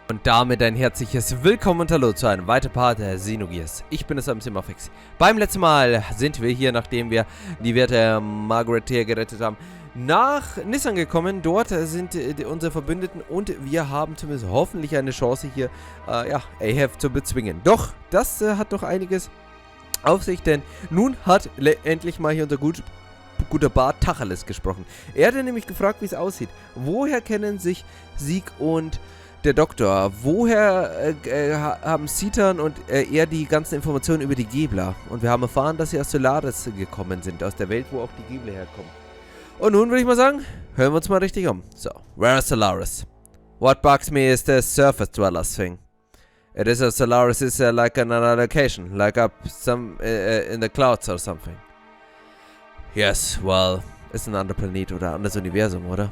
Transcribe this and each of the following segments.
Und damit ein herzliches Willkommen und Hallo zu einem weiteren Part der Xenogears. Ich bin es am Simmerfix. Beim letzten Mal sind wir hier, nachdem wir die werte Margaret hier gerettet haben, nach Nisan gekommen. Dort sind unsere Verbündeten und wir haben zumindest hoffentlich eine Chance hier, Aveh zu bezwingen. Doch, das hat doch einiges auf sich, denn nun hat endlich mal hier unser guter Bart Tacheles gesprochen. Er hat nämlich gefragt, wie es aussieht. Woher kennen sich Sieg und der Doktor? Woher haben Citan und er die ganzen Informationen über die Gebler? Und wir haben erfahren, dass sie aus Solaris gekommen sind, aus der Welt, wo auch die Gebler herkommen. Und nun würde ich mal sagen, hören wir uns mal richtig um. So, where is Solaris? What bugs me is the surface dwellers thing. It is as Solaris is like another location, like up some in the clouds or something. Yes, well, ist ein anderer Planet oder ein anderes Universum, oder?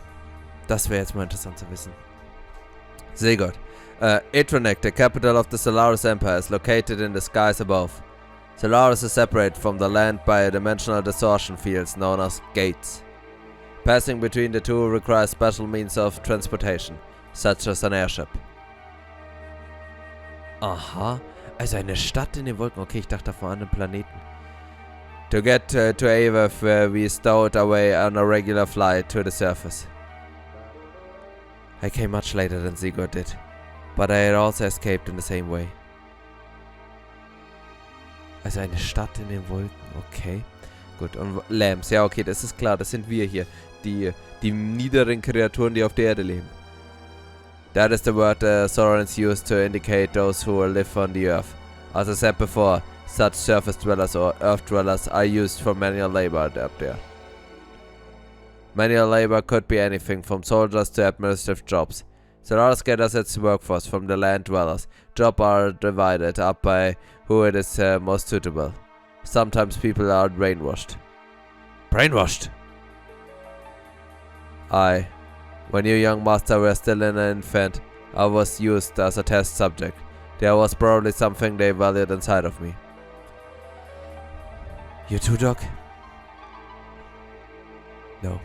Das wäre jetzt mal interessant zu wissen. Sehr gut. Atronek, the capital of the Solaris Empire, is located in the skies above. Solaris is separated from the land by dimensional distortion fields known as gates. Passing between the two requires special means of transportation, such as an airship. Aha, also eine Stadt in den Wolken. Okay, ich dachte auf einem anderen Planeten. To get to Aveh, we stowed away on a regular flight to the surface. I came much later than Sigurd did, but I had also escaped in the same way. Also eine Stadt in den Wolken, okay. Gut, und Lambs, ja okay, das ist klar, das sind wir hier. Die niederen Kreaturen, die auf der Erde leben. That is the word Sorens use to indicate those who live on the earth. As I said before, such surface dwellers or earth dwellers are used for manual labor up there. Manual labor could be anything from soldiers to administrative jobs. Solaris gathers its workforce from the land dwellers. Jobs are divided up by who it is most suitable. Sometimes people are brainwashed. Brainwashed? When you young master were still an infant, I was used as a test subject. There was probably something they valued inside of me. You too, Doc? No.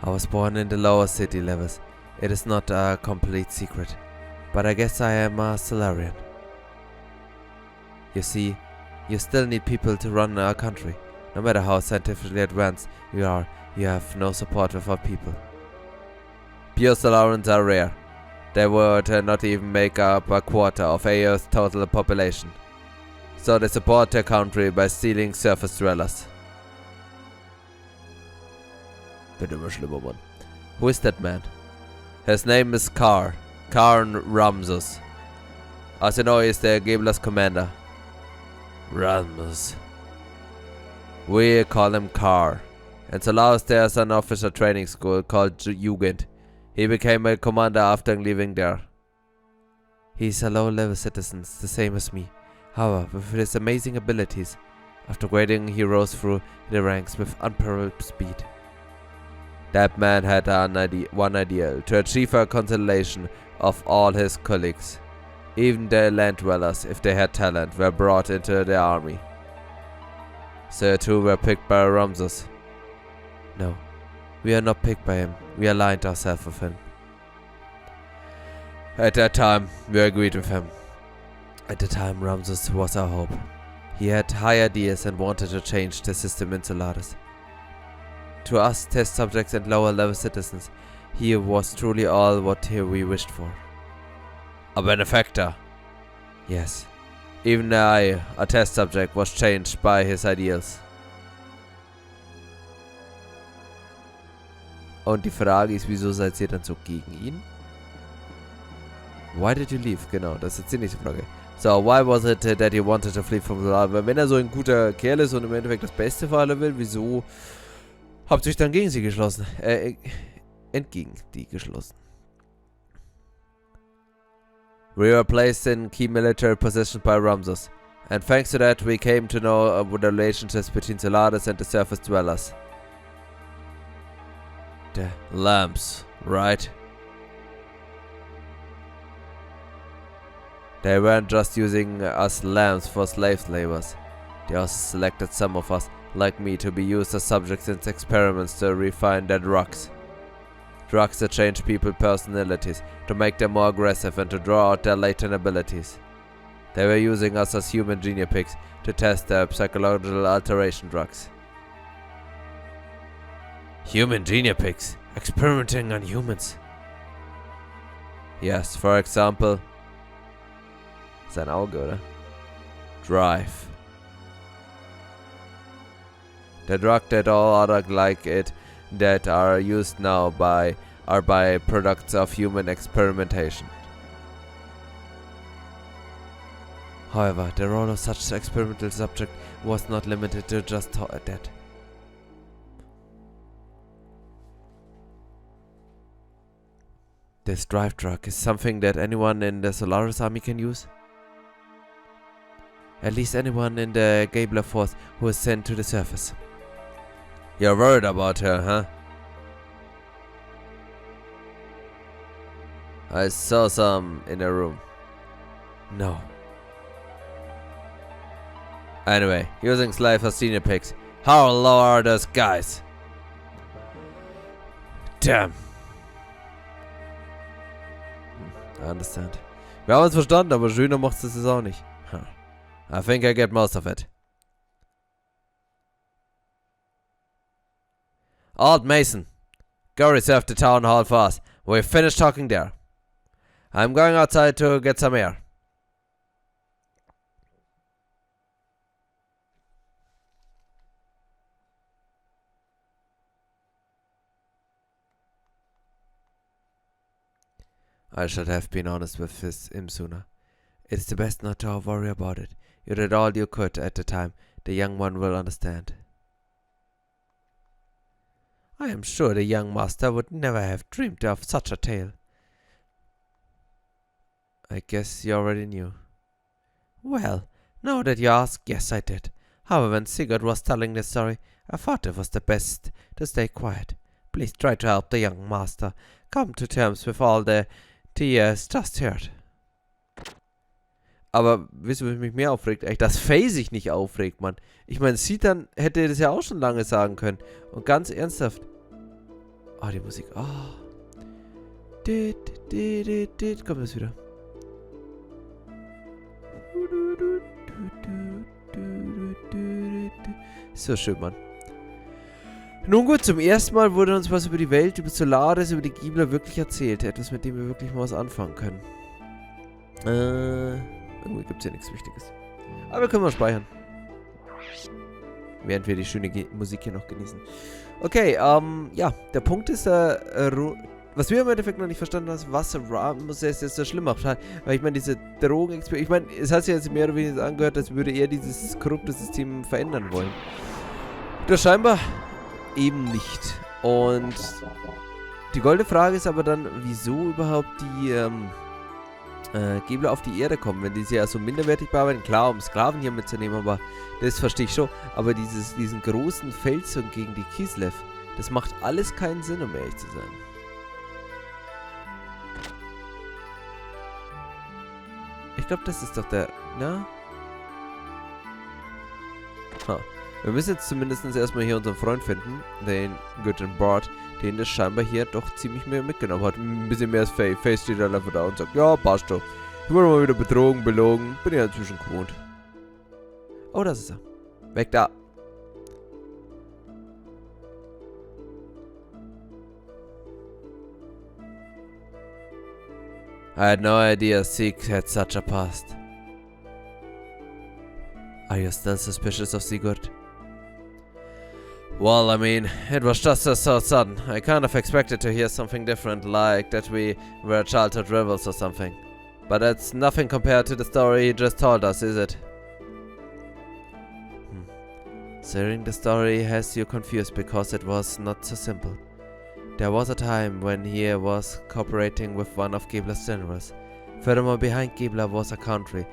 I was born in the lower city levels. It is not a complete secret, but I guess I am a Solarian. You see, you still need people to run our country. No matter how scientifically advanced you are, you have no support without people. Pure Solarians are rare. They would not even make up a quarter of Aveh's total population. So they support their country by stealing surface dwellers. Who is that man? His name is Karn Ramsus. As you know, he is the Geblers commander. Ramsus. We call him Kar. In Solaris there's an officer training school called Jugend. He became a commander after leaving there. He's a low-level citizen, the same as me. However, with his amazing abilities, after grading he rose through the ranks with unparalleled speed. That man had one ideal, to achieve a consolation of all his colleagues. Even the land dwellers, if they had talent, were brought into the army. So too were picked by Ramsus. No, we are not picked by him, we aligned ourselves with him. At that time, we agreed with him. At the time, Ramsus was our hope. He had high ideas and wanted to change the system in Solaris. To us, test subjects and lower-level citizens, he was truly all what we wished for. A benefactor? Yes. Even I, a test subject, was changed by his ideals. Und die Frage ist, wieso seid ihr dann so gegen ihn? Why did you leave? Genau, das ist jetzt die nächste Frage. So, why was it that you wanted to flee from Solaris? Wenn er so ein guter Kerl ist und im Endeffekt das Beste für alle will, wieso habt ihr euch dann gegen sie geschlossen? Entgegen die geschlossen. We were placed in key military positions by Ramsus, and thanks to that we came to know the relationships between Solaris and the surface dwellers. The lamps, right? They weren't just using us lambs for slave labors. They also selected some of us, like me, to be used as subjects in experiments to refine their drugs. Drugs that change people's personalities, to make them more aggressive and to draw out their latent abilities. They were using us as human guinea pigs to test their psychological alteration drugs. Human guinea pigs? Experimenting on humans? Yes, for example... Sein Auge, oder? Drive. The drug that all other like it that are used now are products of human experimentation. However, the role of such experimental subject was not limited to just that. This drive drug is something that anyone in the Solaris army can use. At least anyone in the Gebler force who is sent to the surface. You're worried about her, huh? I saw some in a room. No. Anyway, using slave for senior pigs. How low are those guys? Damn. I understand. Wir haben uns verstanden, aber schöner macht es auch nicht. Huh. I think I get most of it. Old Mason, go reserve the town hall for us. We've finished talking there. I'm going outside to get some air. I should have been honest with him sooner. It's the best not to worry about it. You did all you could at the time. The young one will understand. I am sure the young master would never have dreamed of such a tale. I guess you already knew. Well, now that you ask, yes, I did. However, when Sigurd was telling this story, I thought it was the best to stay quiet. Please try to help the young master come to terms with all the he has just heard. Aber wisst ihr, was mich mehr aufregt? Echt, dass Fei sich nicht aufregt, Mann. Ich meine, Citan hätte das ja auch schon lange sagen können. Und ganz ernsthaft. Oh, die Musik. Oh. Kommt das wieder. So schön, Mann. Nun gut, zum ersten Mal wurde uns was über die Welt, über Solaris, über die Gebler wirklich erzählt. Etwas, mit dem wir wirklich mal was anfangen können. Irgendwie gibt es hier nichts Wichtiges. Aber wir können mal speichern. Während wir die schöne Musik hier noch genießen. Okay, ja, der Punkt ist, was wir im Endeffekt noch nicht verstanden haben, was muss es jetzt so schlimm macht. Weil ich meine, diese Drogen, ich meine, es hat sich jetzt mehr oder weniger angehört, als würde er dieses korrupte System verändern wollen. Das scheinbar eben nicht. Und die goldene Frage ist aber dann, wieso überhaupt die Gebler auf die Erde kommen, wenn die sie ja so minderwertig bearbeiten. Klar, um Sklaven hier mitzunehmen, aber das verstehe ich schon. Aber diesen großen Feldzug gegen die Kislev, das macht alles keinen Sinn, um ehrlich zu sein. Ich glaube, das ist doch der... Na? Ha. Wir müssen jetzt zumindest erstmal hier unseren Freund finden, den Guten Bart, den das scheinbar hier doch ziemlich mehr mitgenommen hat. Ein bisschen mehr als Fei. Fei steht dann einfach da und sagt, ja, passt doch. Ich wurde mal wieder betrogen, belogen. Bin ja inzwischen gewohnt. Oh, das ist er. Weg da. I had no idea Sieg had such a past. Are you still suspicious of Sigurd? Well, I mean, it was just so sudden. I kind of expected to hear something different, like that we were childhood rivals or something. But that's nothing compared to the story he just told us, is it? Hearing the story has you confused because it was not so simple. There was a time when he was cooperating with one of Gebler's generals. Furthermore, behind Gebler was a country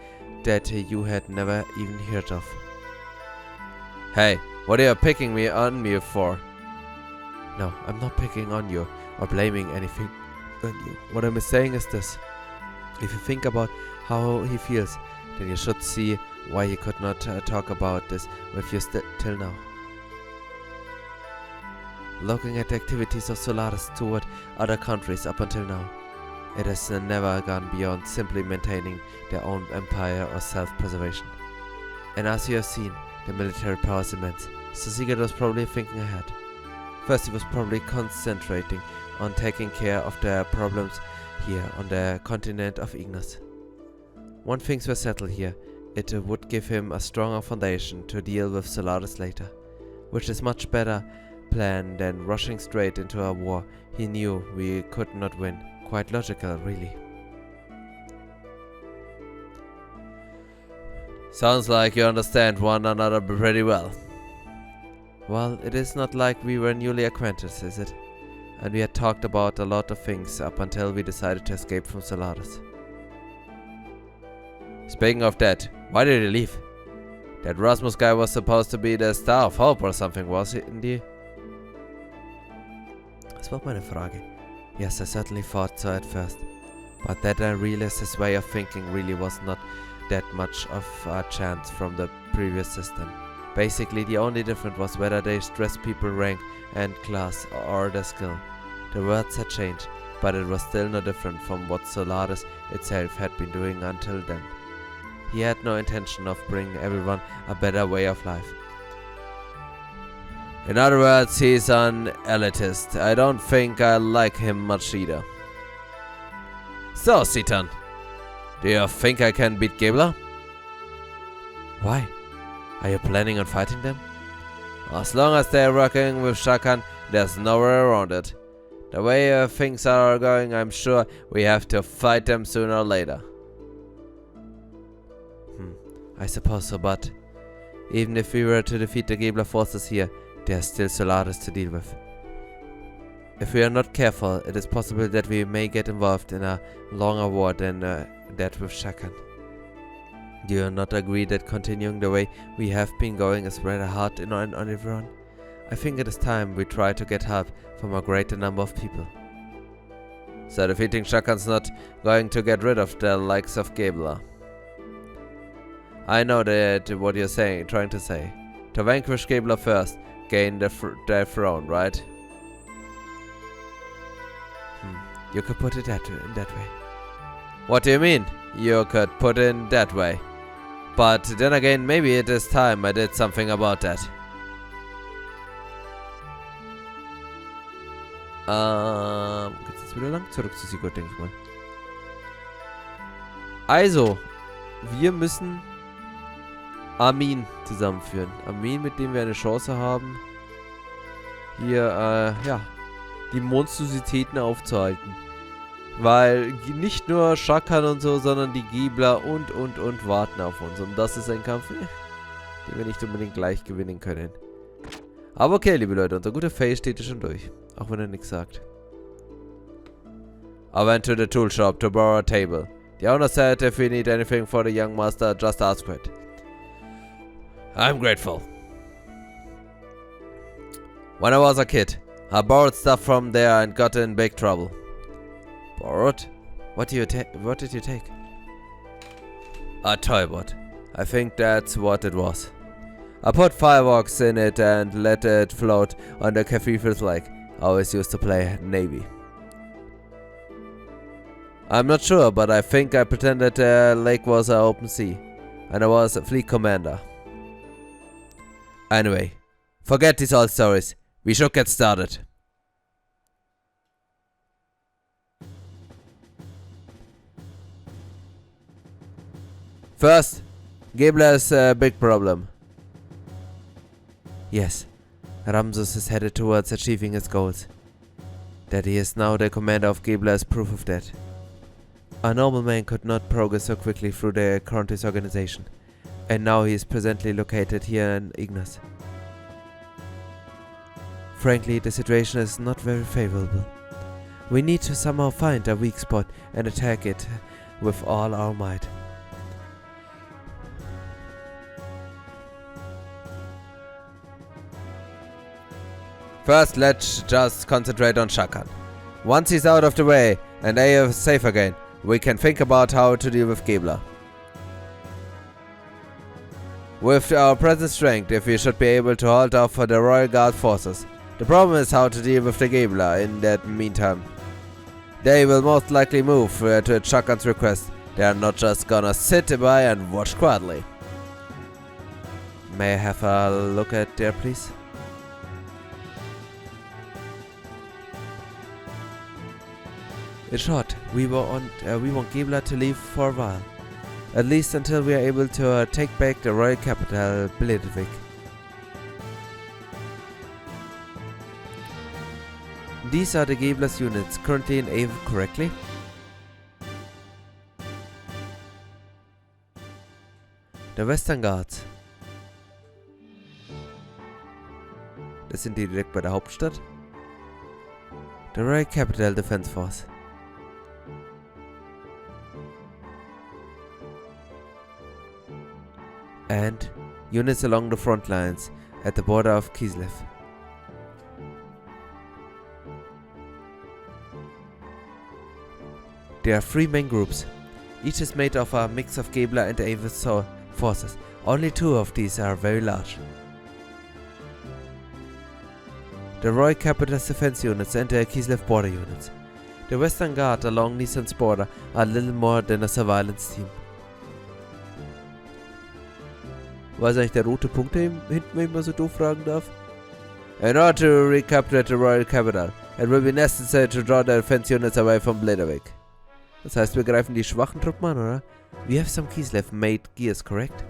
that you had never even heard of. Hey, what are you picking on me for? No, I'm not picking on you or blaming anything on you. What I'm saying is this. If you think about how he feels, then you should see why he could not talk about this with you till now. Looking at the activities of Solaris toward other countries up until now, it has never gone beyond simply maintaining their own empire or self-preservation. And as you have seen, the military power is immense, so Sigurd was probably thinking ahead. First, he was probably concentrating on taking care of their problems here on the continent of Ignis. Once things were settled here, it would give him a stronger foundation to deal with Solaris later, which is much better plan than rushing straight into a war he knew we could not win. Quite logical, really. Sounds like you understand one another pretty well. Well, it is not like we were newly acquainted, is it? And we had talked about a lot of things up until we decided to escape from Solaris. Speaking of that, why did he leave? That Rasmus guy was supposed to be the Star of Hope or something, wasn't he? Das war meine Frage. Yes, I certainly thought so at first. But then I realized his way of thinking really was not that much of a chance from the previous system. Basically, the only difference was whether they stressed people rank and class or their skill. The words had changed, but it was still no different from what Solaris itself had been doing until then. He had no intention of bringing everyone a better way of life. In other words, he's an elitist. I don't think I like him much either. So, Citan, do you think I can beat Gebler? Why? Are you planning on fighting them? As long as they're working with Shakan, there's nowhere around it. The way things are going, I'm sure we have to fight them sooner or later. I suppose so, but even if we were to defeat the Gebler forces here, there's still Solaris to deal with. If we are not careful, it is possible that we may get involved in a longer war than that with Shakan. Do you not agree that continuing the way we have been going is rather hard on everyone? I think it is time we try to get help from a greater number of people. So defeating Shakan's not going to get rid of the likes of Gebler. I know that what you're trying to say. To vanquish Gebler first, gain the throne, right? You could put it that way. What do you mean? You could put it in that way. But then again, maybe it is time I did something about that. Geht's jetzt wieder lang? Zurück zu Sigurd, denke ich mal. Also, wir müssen Armin zusammenführen. Armin, mit dem wir eine Chance haben, hier, ja, die Monstrositäten aufzuhalten. Weil nicht nur Shakan und so, sondern die Gebler und warten auf uns. Und das ist ein Kampf, den wir nicht unbedingt gleich gewinnen können. Aber okay, liebe Leute, unser guter Fei steht hier schon durch. Auch wenn er nichts sagt. I went to the tool shop to borrow a table. The owner said if we need anything for the young master, just ask for it. I'm grateful. When I was a kid, I borrowed stuff from there and got in big trouble. Borrowed? What did you take? A toy bot. I think that's what it was. I put fireworks in it and let it float on the cathedral's lake. I always used to play Navy. I'm not sure, but I think I pretended the lake was an open sea, and I was a fleet commander. Anyway, forget these old stories. We should get started. First, Gebler's a big problem. Yes, Ramsus is headed towards achieving his goals. That he is now the commander of Gebler is proof of that. A normal man could not progress so quickly through the country's organization, and now he is presently located here in Ignis. Frankly, the situation is not very favorable. We need to somehow find a weak spot and attack it with all our might. First, let's just concentrate on Shakan. Once he's out of the way and they are safe again, we can think about how to deal with Gebler. With our present strength, if we should be able to hold off for the Royal Guard forces, The problem is how to deal with the Gebler in that meantime. They will most likely move to Chakan's request. They are not just gonna sit by and watch quietly. May I have a look at there, please? In short, we want Gebler to leave for a while. At least until we are able to take back the royal capital, Bledvik. These are the Geblers units currently in Aveh, correctly? Der Western Guards. Das sind die direkt bei der Hauptstadt. The Royal Capital Defense Force. And units along the front lines at the border of Kislev. There are 3 main groups. Each is made of a mix of Gebler and Aveh forces. Only 2 of these are very large. The Royal Capital's defense units and the Kislev border units. The Western Guard along Nisan's border are little more than a surveillance team. War es eigentlich der rote Punkt, der hinten, wenn ich mal so doof fragen darf? In order to recapture the Royal Capital, it will be necessary to draw the defense units away from Bledvik. Das heißt, wir greifen die schwachen Truppen an, oder? We have some Kislev-made gears, correct?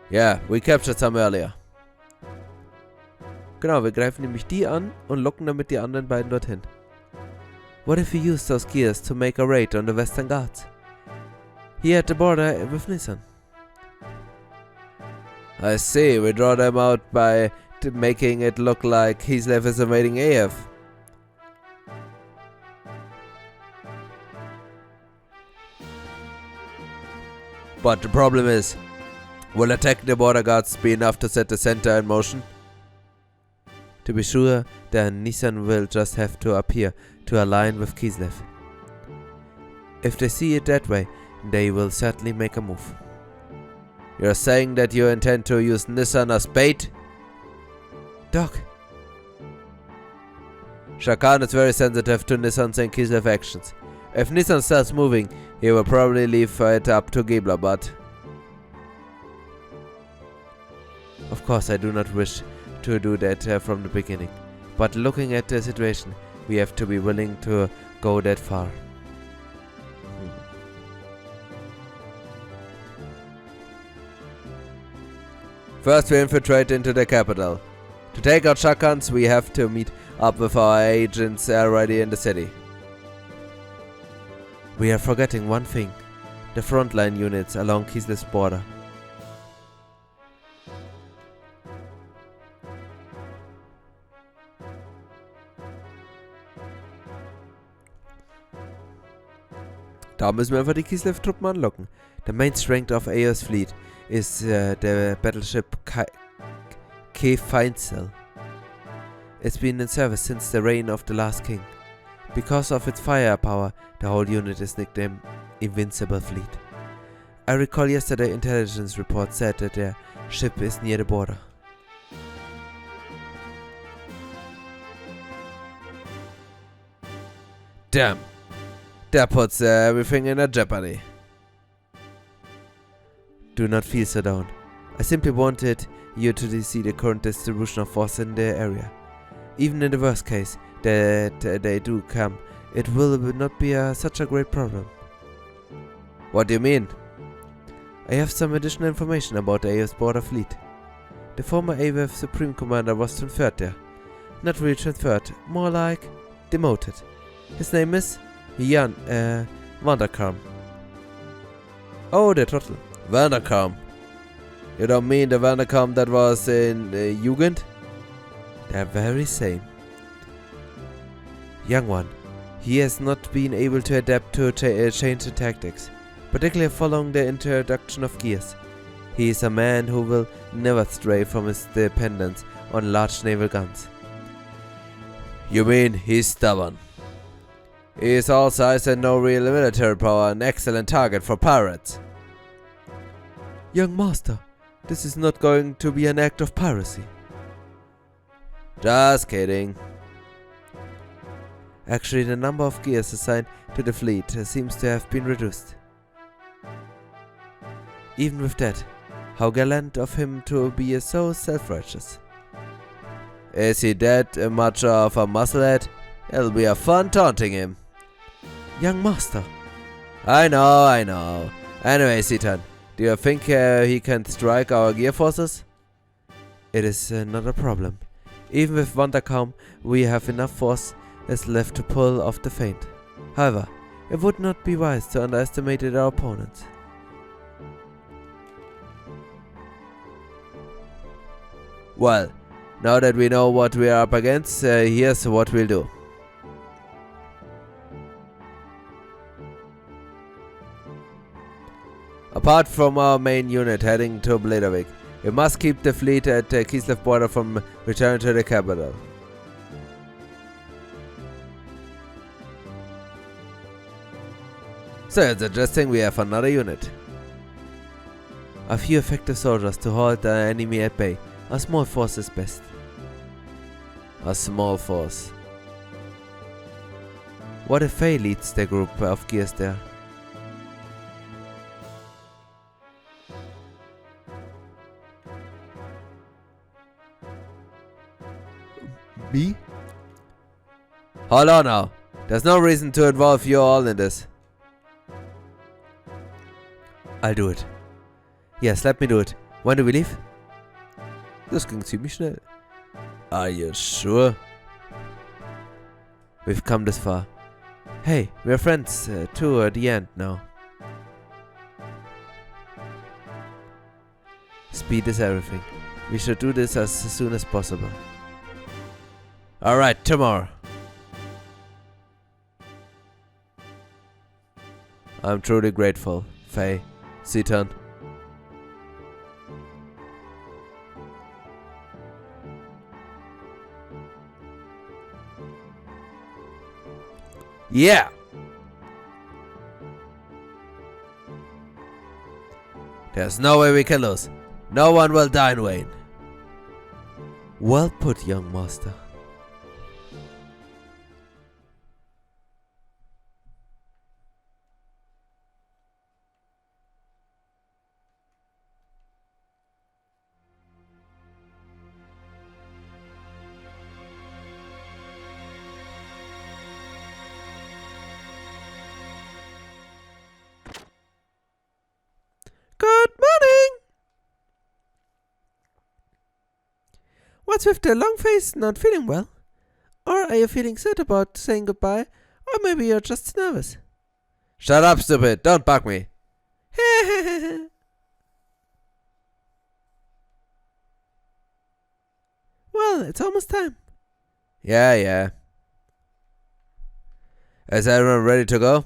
Yeah, we captured some earlier. Genau, wir greifen nämlich die an und locken damit die anderen beiden dorthin. What if we use those gears to make a raid on the Western Guards? Here at the border with Nisan. I see, we draw them out by making it look like Kislev is invading Aveh. But the problem is, will attacking the border guards be enough to set the center in motion? To be sure, then Nisan will just have to appear to align with Kislev. If they see it that way, they will certainly make a move. You're saying that you intend to use Nisan as bait? Doc. Chakan is very sensitive to Nisan's and Kislev actions. If Nisan starts moving, he will probably leave it up to Gebler, but... Of course, I do not wish to do that from the beginning. But looking at the situation, we have to be willing to go that far. First, we infiltrate into the capital. To take out Chakans, we have to meet up with our agents already in the city. We are forgetting one thing. The frontline units along Kislev's border. Da müssen wir einfach die Kislev-Truppen anlocken. The main strength of Aveh's fleet is the battleship Feinsel. It's been in service since the reign of the last king. Because of its firepower, the whole unit is nicknamed Invincible Fleet. I recall yesterday intelligence report said that their ship is near the border. Damn! That puts everything in a jeopardy. Do not feel so down. I simply wanted you to see the current distribution of force in the area. Even in the worst case that they do come, it will not be such a great problem. What do you mean? I have some additional information about Aveh's border fleet. The former Aveh Supreme Commander was transferred there. Not really transferred, more like demoted. His name is Jan Vanderkarm. Oh, the trottel. Vanderkarm. You don't mean the Vanderkarm that was in Jugend? The very same. Young one. He has not been able to adapt to change the tactics, particularly following the introduction of gears. He is a man who will never stray from his dependence on large naval guns. You mean he's stubborn? He is all size and no real military power, an excellent target for pirates. Young master, this is not going to be an act of piracy. Just kidding. Actually, the number of gears assigned to the fleet seems to have been reduced. Even with that, how gallant of him to be so self-righteous. Is he that much of a musclehead? It'll be a fun taunting him. Young master. I know. Anyway, Citan, do you think he can strike our gear forces? It is not a problem. Even with Wondercom, we have enough force left to pull off the feint. However, it would not be wise to underestimate our opponents. Well, now that we know what we are up against, here's what we'll do. Apart from our main unit heading to Bledavik, we must keep the fleet at the Kislev border from returning to the capital. So it's suggesting we have another unit. A few effective soldiers to hold the enemy at bay. A small force is best. A small force. What if Fei leads the group of gears there? Me? Hold on now. There's no reason to involve you all in this. I'll do it. Yes, let me do it. When do we leave? Das ging ziemlich schnell. Are you sure? We've come this far. Hey, we're friends too at the end now. Speed is everything. We should do this as soon as possible. Alright, tomorrow. I'm truly grateful, Fei, Citan. Yeah! There's no way we can lose. No one will die in vain. Well put, young master. Good morning! What's with the long face? Not feeling well? Or are you feeling sad about saying goodbye? Or maybe you're just nervous? Shut up, stupid! Don't bug me! Well, it's almost time. Yeah. Is everyone ready to go?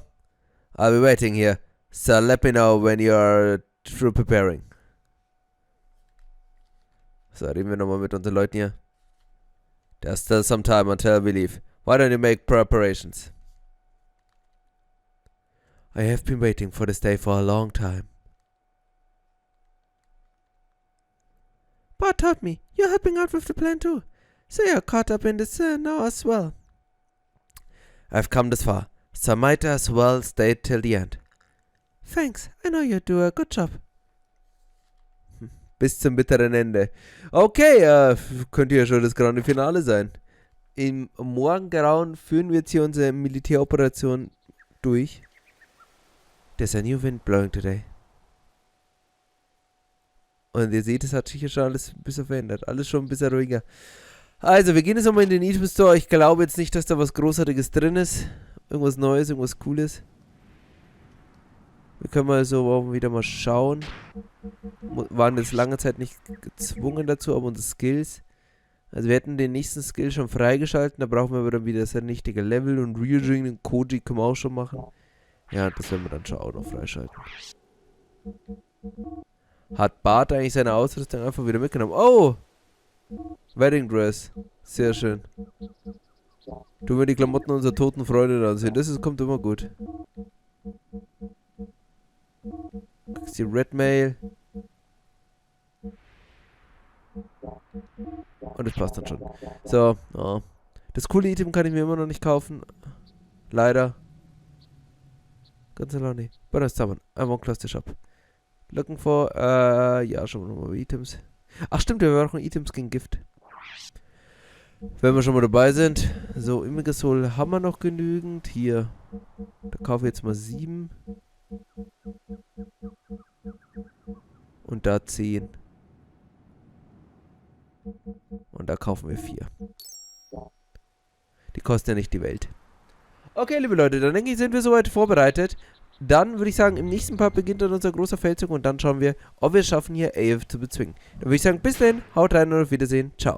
I'll be waiting here, so let me know when you're through preparing. So, reden wir nochmal mit unseren Leuten hier. There's still some time until we leave. Why don't you make preparations? I have been waiting for this day for a long time. Bart told me you're helping out with the plan too, so you're caught up in this now as well. I've come this far, so I might as well stay till the end. Thanks, I know you do a good job. Bis zum bitteren Ende. Okay, könnte ja schon das graue Finale sein. Im Morgengrauen führen wir jetzt hier unsere Militäroperation durch. There's a new wind blowing today. Und ihr seht, es hat sich hier schon alles ein bisschen verändert. Alles schon ein bisschen ruhiger. Also, wir gehen jetzt nochmal in den Item Store. Ich glaube jetzt nicht, dass da was Großartiges drin ist. Irgendwas Neues, irgendwas Cooles. Wir können mal so auch wieder mal schauen. Waren jetzt lange Zeit nicht gezwungen dazu, aber unsere Skills. Also wir hätten den nächsten Skill schon freigeschalten. Da brauchen wir aber dann wieder das richtige Level. Und Ruhigen und Koji können wir auch schon machen. Ja, das werden wir dann schon auch noch freischalten. Hat Bart eigentlich seine Ausrüstung einfach wieder mitgenommen? Oh! Wedding Dress. Sehr schön. Tun wir die Klamotten unserer toten Freunde ansehen. Kommt immer gut. Kriegst die Red Mail. Und das passt dann schon. So, oh. Das coole Item kann ich mir immer noch nicht kaufen. Leider. Ganz alleine. But that's someone. I won't close the shop. Looking for, ja, schauen wir nochmal Items. Ach stimmt, wir brauchen Items gegen Gift. Wenn wir schon mal dabei sind. So, Immegasol haben wir noch genügend. Hier. Da kaufe ich jetzt mal 7. Und da 10. Und da kaufen wir 4. Die kosten ja nicht die Welt. Okay, liebe Leute, dann denke ich, sind wir soweit vorbereitet. Dann würde ich sagen, im nächsten Part beginnt dann unser großer Feldzug und dann schauen wir, ob wir es schaffen, hier Aveh zu bezwingen. Dann würde ich sagen, bis dahin, haut rein und auf Wiedersehen. Ciao.